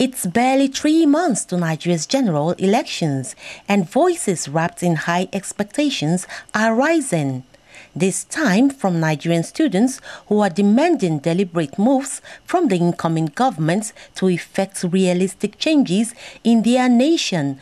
It's barely 3 months to Nigeria's general elections, and voices wrapped in high expectations are rising. This time from Nigerian students who are demanding deliberate moves from the incoming government to effect realistic changes in their nation.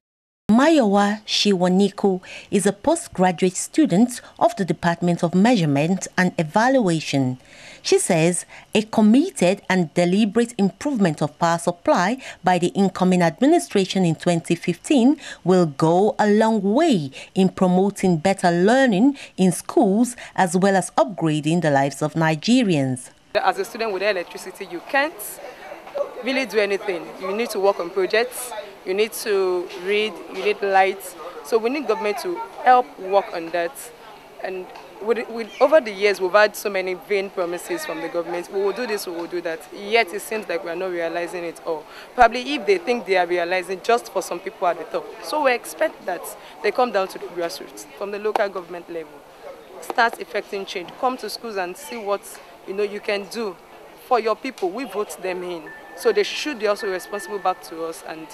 Mayowa Shiwaniku is a postgraduate student of the Department of Measurement and Evaluation. She says a committed and deliberate improvement of power supply by the incoming administration in 2015 will go a long way in promoting better learning in schools as well as upgrading the lives of Nigerians. As a student with electricity, you can't really do anything. You need to work on projects, you need to read, you need lights. So we need government to help work on that. And over the years, we've had so many vain promises from the government. We will do this, we will do that. Yet it seems like we are not realizing it all. Probably if they think they are realizing, just for some people at the top. So we expect that they come down to the grassroots, from the local government level. Start effecting change. Come to schools and see what you can do for your people. We vote them in. So they should be also responsible back to us and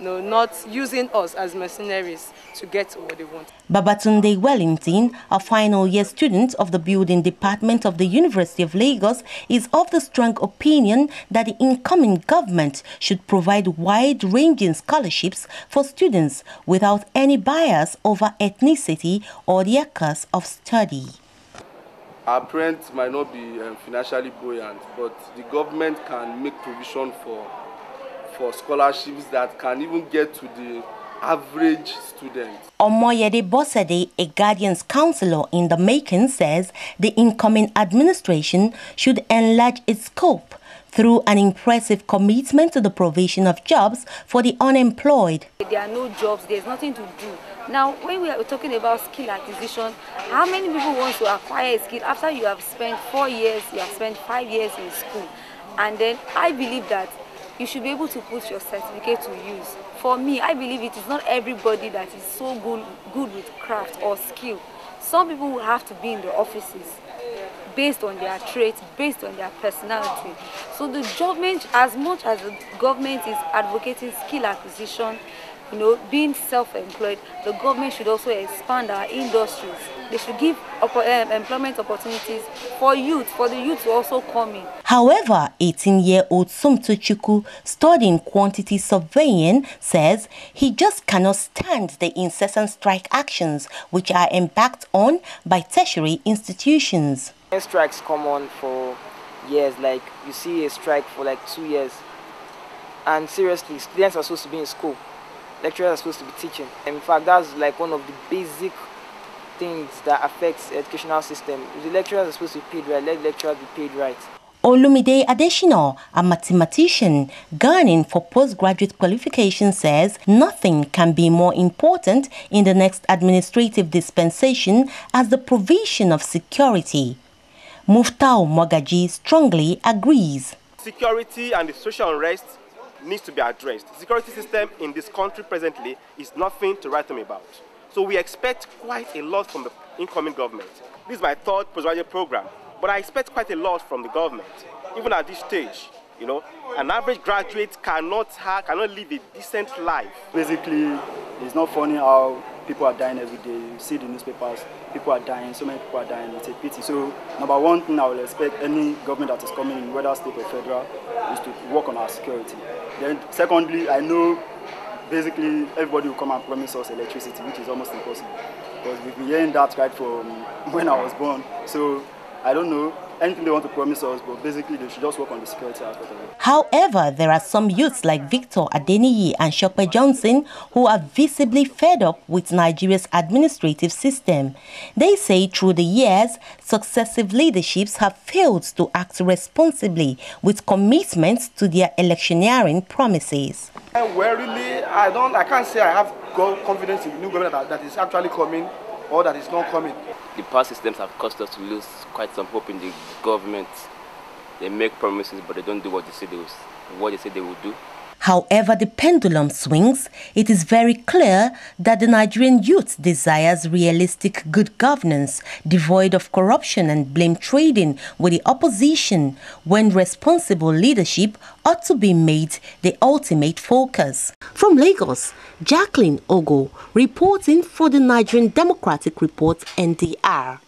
not using us as mercenaries to get what they want. Babatunde Wellington, a final year student of the Building Department of the University of Lagos, is of the strong opinion that the incoming government should provide wide-ranging scholarships for students without any bias over ethnicity or their course of study. Our parents might not be financially buoyant, but the government can make provision for scholarships that can even get to the average student. Omoyede Bosede, a guardians counselor in the making, says the incoming administration should enlarge its scope through an impressive commitment to the provision of jobs for the unemployed. There are no jobs, there's nothing to do. Now, when we are talking about skill acquisition, how many people want to acquire a skill after you have spent 4 years, you have spent 5 years in school? And then I believe that you should be able to put your certificate to use. For me, I believe it is not everybody that is so good with craft or skill. Some people will have to be in the offices based on their traits, based on their personality. So the government, as much as the government is advocating skill acquisition, being self-employed, the government should also expand our industries. They should give employment opportunities for the youth to also come in. However, 18-year-old Sumtochukwu, studying quantity surveying, says he just cannot stand the incessant strike actions which are embarked on by tertiary institutions. Strikes come on for years, like you see a strike for like 2 years. And seriously, students are supposed to be in school. Lecturers are supposed to be teaching. In fact, that's like one of the basic things that affects the educational system. If the lecturers are supposed to be paid right, let the lecturers be paid right. Olumide Adeshina, a mathematician gunning for postgraduate qualification, says nothing can be more important in the next administrative dispensation as the provision of security. Muftau Mogaji strongly agrees. Security and the social unrest needs to be addressed. The security system in this country presently is nothing to write home about. So we expect quite a lot from the incoming government. This is my third postgraduate program, but I expect quite a lot from the government. Even at this stage, an average graduate cannot live a decent life. Basically, it's not funny how people are dying every day. You see the newspapers, people are dying, so many people are dying, it's a pity. So, number one thing I will expect any government that is coming in, whether state or federal, is to work on our security. Then, secondly, I know basically everybody will come and promise us electricity, which is almost impossible. Because we've been hearing that right from when I was born. So, I don't know anything they want to promise us, but basically they should just work on the security aspect of it. However, there are some youths like Victor Adeniyi and Shokpe Johnson who are visibly fed up with Nigeria's administrative system. They say through the years, successive leaderships have failed to act responsibly with commitments to their electioneering promises. Well, really, I can't say I have confidence in the new government that is actually coming or that is not coming. The past systems have caused us to lose quite some hope in the government. They make promises, but they don't do what they say they will do. However the pendulum swings, it is very clear that the Nigerian youth desires realistic good governance, devoid of corruption and blame trading with the opposition, when responsible leadership ought to be made the ultimate focus. From Lagos, Jacqueline Ogoh reporting for the Nigerian Democratic Report, NDR.